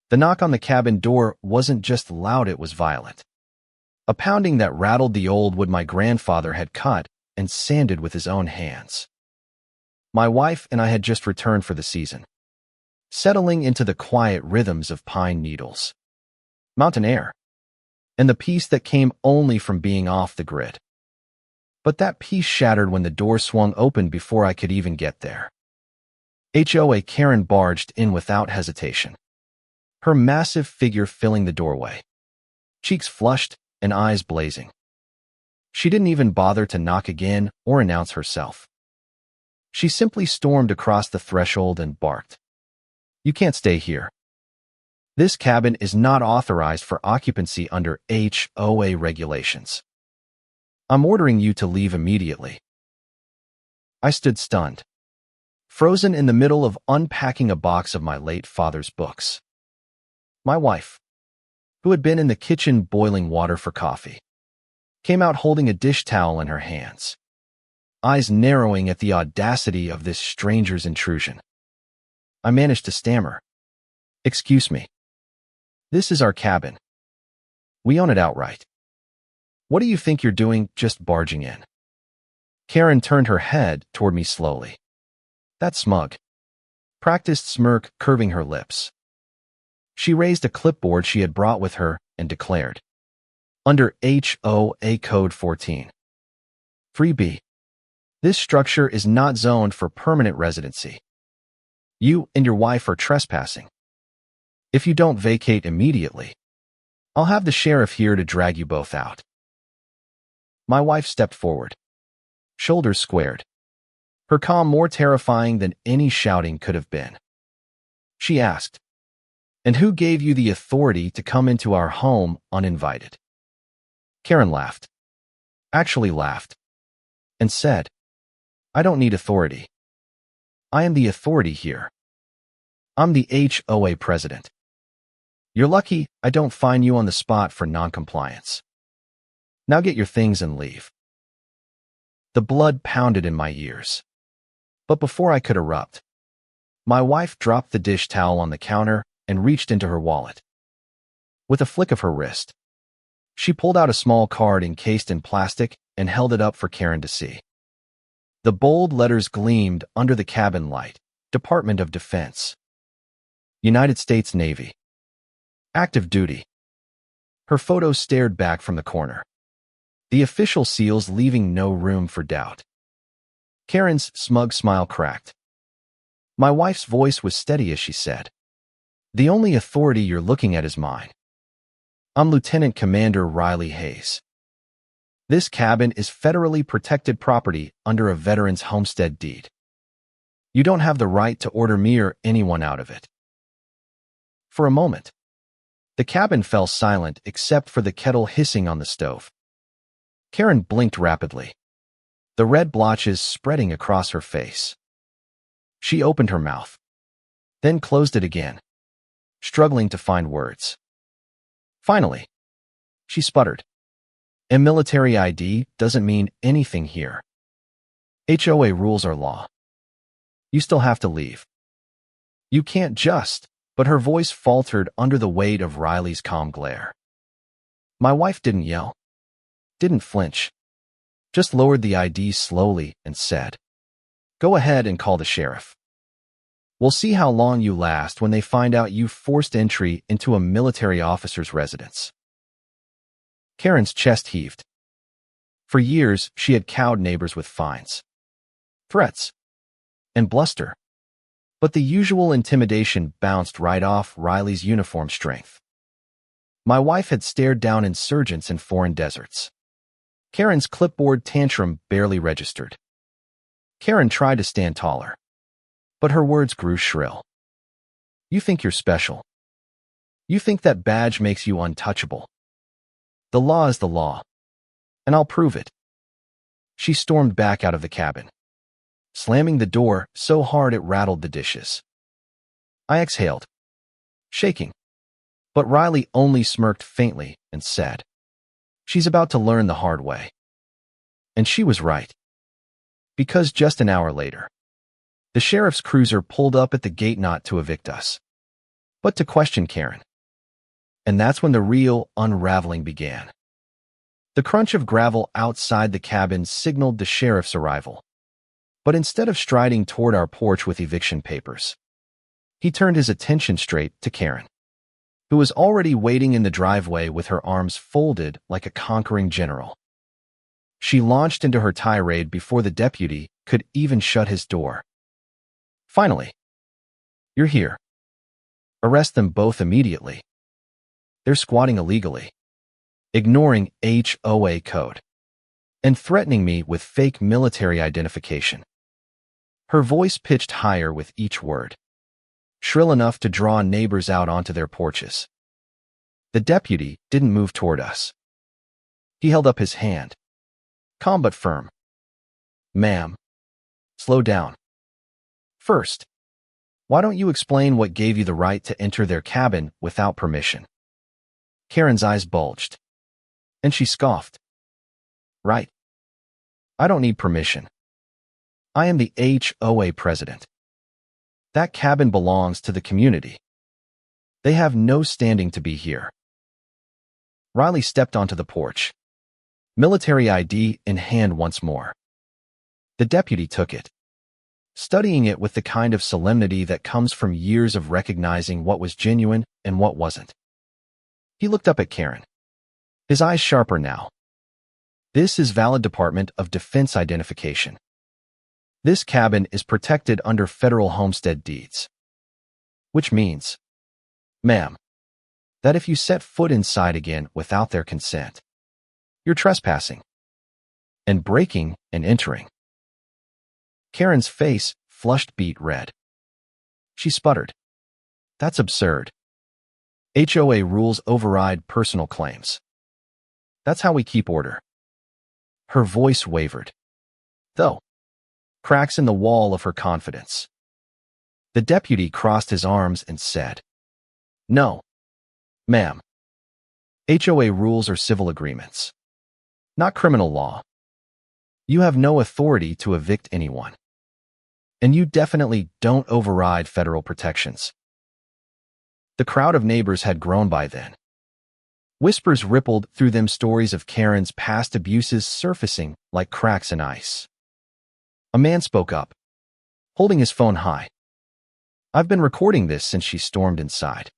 The knock on the cabin door wasn't just loud, it was violent. A pounding that rattled the old wood my grandfather had cut and sanded with his own hands. My wife and I had just returned for the season, settling into the quiet rhythms of pine needles, mountain air, and the peace that came only from being off the grid. But that peace shattered when the door swung open before I could even get there. HOA Karen barged in without hesitation, her massive figure filling the doorway, cheeks flushed and eyes blazing. She didn't even bother to knock again or announce herself. She simply stormed across the threshold and barked, "You can't stay here. This cabin is not authorized for occupancy under HOA regulations. I'm ordering you to leave immediately." I stood stunned, frozen in the middle of unpacking a box of my late father's books. My wife, who had been in the kitchen boiling water for coffee, came out holding a dish towel in her hands, eyes narrowing at the audacity of this stranger's intrusion. I managed to stammer, "Excuse me. This is our cabin. We own it outright. What do you think you're doing just barging in?" Karen turned her head toward me slowly, that smug, practiced smirk curving her lips. She raised a clipboard she had brought with her and declared, "Under HOA Code 14. 3B, this structure is not zoned for permanent residency. You and your wife are trespassing. If you don't vacate immediately, I'll have the sheriff here to drag you both out." My wife stepped forward, shoulders squared, her calm more terrifying than any shouting could have been. She asked, "And who gave you the authority to come into our home uninvited?" Karen laughed, actually laughed, and said, "I don't need authority. I am the authority here. I'm the HOA president. You're lucky I don't fine you on the spot for noncompliance. Now get your things and leave." The blood pounded in my ears. But before I could erupt, my wife dropped the dish towel on the counter and reached into her wallet. With a flick of her wrist, she pulled out a small card encased in plastic and held it up for Karen to see. The bold letters gleamed under the cabin light, Department of Defense, United States Navy, active duty. Her photo stared back from the corner, the official seals leaving no room for doubt. Karen's smug smile cracked. My wife's voice was steady as she said, "The only authority you're looking at is mine. I'm Lieutenant Commander Riley Hayes. This cabin is federally protected property under a veteran's homestead deed. You don't have the right to order me or anyone out of it." For a moment, the cabin fell silent except for the kettle hissing on the stove. Karen blinked rapidly, the red blotches spreading across her face. She opened her mouth, then closed it again, struggling to find words. Finally, she sputtered, "A military ID doesn't mean anything here. HOA rules are law. You still have to leave. You can't just," but her voice faltered under the weight of Riley's calm glare. My wife didn't yell, didn't flinch, just lowered the ID slowly and said, "Go ahead and call the sheriff. We'll see how long you last when they find out you forced entry into a military officer's residence." Karen's chest heaved. For years, she had cowed neighbors with fines, threats, and bluster. But the usual intimidation bounced right off Riley's uniform strength. My wife had stared down insurgents in foreign deserts. Karen's clipboard tantrum barely registered. Karen tried to stand taller, but her words grew shrill. "You think you're special. You think that badge makes you untouchable. The law is the law, and I'll prove it." She stormed back out of the cabin, slamming the door so hard it rattled the dishes. I exhaled, shaking, but Riley only smirked faintly and said, "She's about to learn the hard way." And she was right. Because just an hour later, the sheriff's cruiser pulled up at the gate not to evict us, but to question Karen. And that's when the real unraveling began. The crunch of gravel outside the cabin signaled the sheriff's arrival. But instead of striding toward our porch with eviction papers, he turned his attention straight to Karen, who was already waiting in the driveway with her arms folded like a conquering general. She launched into her tirade before the deputy could even shut his door. Finally, you're here. Arrest them both immediately. They're squatting illegally, ignoring HOA code, and threatening me with fake military identification. Her voice pitched higher with each word, shrill enough to draw neighbors out onto their porches. The deputy didn't move toward us. He held up his hand, calm but firm. Ma'am, slow down. First, why don't you explain what gave you the right to enter their cabin without permission? Karen's eyes bulged, and she scoffed. Right. I don't need permission. I am the HOA president. That cabin belongs to the community. They have no standing to be here. Riley stepped onto the porch, military ID in hand once more. The deputy took it, studying it with the kind of solemnity that comes from years of recognizing what was genuine and what wasn't. He looked up at Karen, his eyes sharper now. This is valid Department of Defense identification. This cabin is protected under federal homestead deeds. Which means, ma'am, that if you set foot inside again without their consent, you're trespassing and breaking and entering. Karen's face flushed beet red. She sputtered. That's absurd. HOA rules override personal claims. That's how we keep order. Her voice wavered, though, cracks in the wall of her confidence. The deputy crossed his arms and said, No, ma'am. HOA rules are civil agreements, not criminal law. You have no authority to evict anyone. And you definitely don't override federal protections. The crowd of neighbors had grown by then. Whispers rippled through them, stories of Karen's past abuses surfacing like cracks in ice. A man spoke up, holding his phone high. I've been recording this since she stormed inside.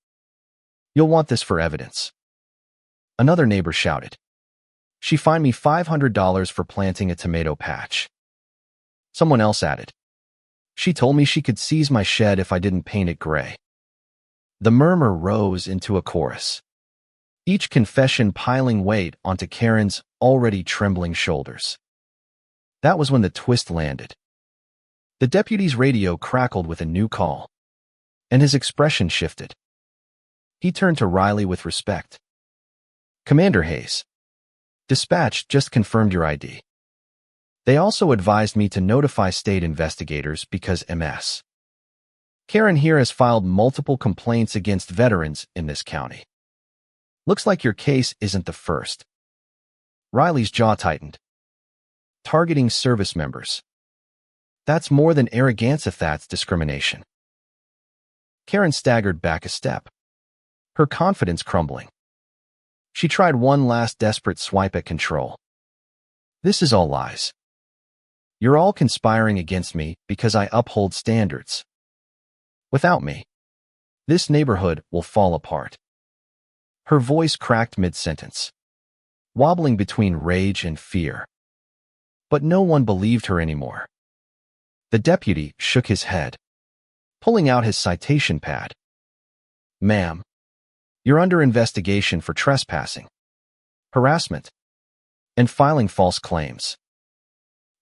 You'll want this for evidence. Another neighbor shouted. She fined me $500 for planting a tomato patch. Someone else added. She told me she could seize my shed if I didn't paint it gray. The murmur rose into a chorus, each confession piling weight onto Karen's already trembling shoulders. That was when the twist landed. The deputy's radio crackled with a new call, and his expression shifted. He turned to Riley with respect. Commander Hayes, dispatch just confirmed your ID. They also advised me to notify state investigators because MS. Karen here has filed multiple complaints against veterans in this county. Looks like your case isn't the first. Riley's jaw tightened. Targeting service members. That's more than Narration, that's discrimination. Karen staggered back a step, her confidence crumbling. She tried one last desperate swipe at control. This is all lies. You're all conspiring against me because I uphold standards. Without me, this neighborhood will fall apart. Her voice cracked mid-sentence, wobbling between rage and fear. But no one believed her anymore. The deputy shook his head, pulling out his citation pad. Ma'am, you're under investigation for trespassing, harassment, and filing false claims.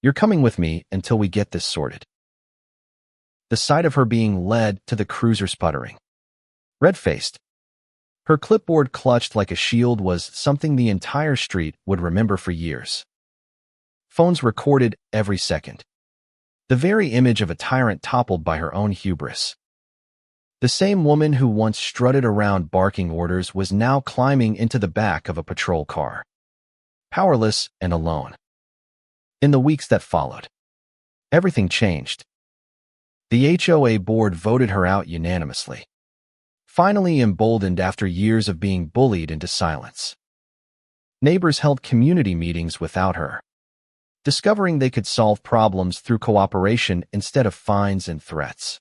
You're coming with me until we get this sorted. The sight of her being led to the cruiser sputtering, red-faced, her clipboard clutched like a shield was something the entire street would remember for years. Phones recorded every second. The very image of a tyrant toppled by her own hubris. The same woman who once strutted around barking orders was now climbing into the back of a patrol car, powerless and alone. In the weeks that followed, everything changed. The HOA board voted her out unanimously, finally emboldened after years of being bullied into silence. Neighbors held community meetings without her, discovering they could solve problems through cooperation instead of fines and threats.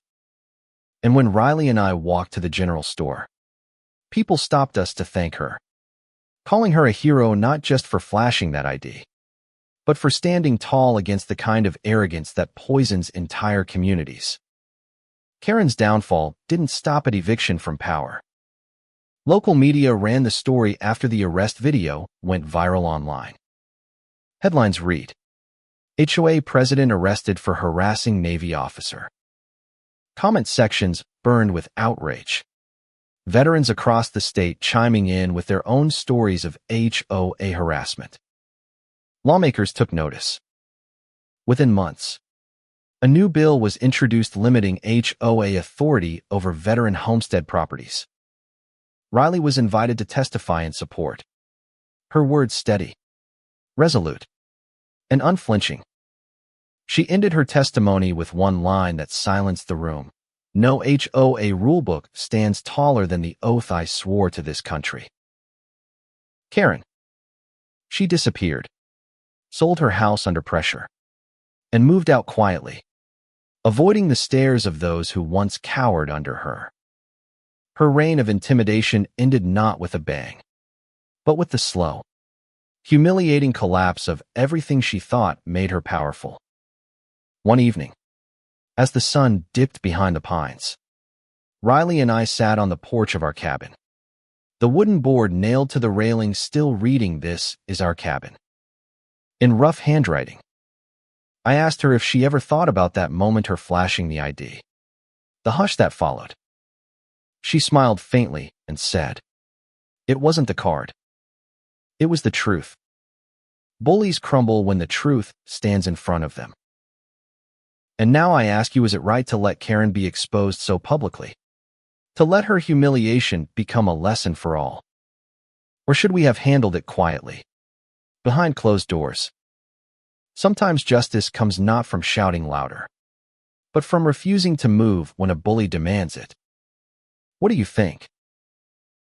And when Riley and I walked to the general store, people stopped us to thank her, calling her a hero not just for flashing that ID, but for standing tall against the kind of arrogance that poisons entire communities. Karen's downfall didn't stop at eviction from power. Local media ran the story after the arrest video went viral online. Headlines read, HOA president arrested for harassing Navy officer. Comment sections burned with outrage. Veterans across the state chiming in with their own stories of HOA harassment. Lawmakers took notice. Within months, a new bill was introduced limiting HOA authority over veteran homestead properties. Riley was invited to testify in support. Her words steady, resolute, and unflinching. She ended her testimony with one line that silenced the room. No HOA rulebook stands taller than the oath I swore to this country. Karen. She disappeared, sold her house under pressure, and moved out quietly, avoiding the stares of those who once cowered under her. Her reign of intimidation ended not with a bang, but with the slow, humiliating collapse of everything she thought made her powerful. One evening, as the sun dipped behind the pines, Riley and I sat on the porch of our cabin, the wooden board nailed to the railing still reading, "This is our cabin," in rough handwriting. I asked her if she ever thought about that moment, her flashing the ID, the hush that followed. She smiled faintly and said, "It wasn't the card. It was the truth. Bullies crumble when the truth stands in front of them." And now I ask you, is it right to let Karen be exposed so publicly? To let her humiliation become a lesson for all? Or should we have handled it quietly, behind closed doors? Sometimes justice comes not from shouting louder, but from refusing to move when a bully demands it. What do you think?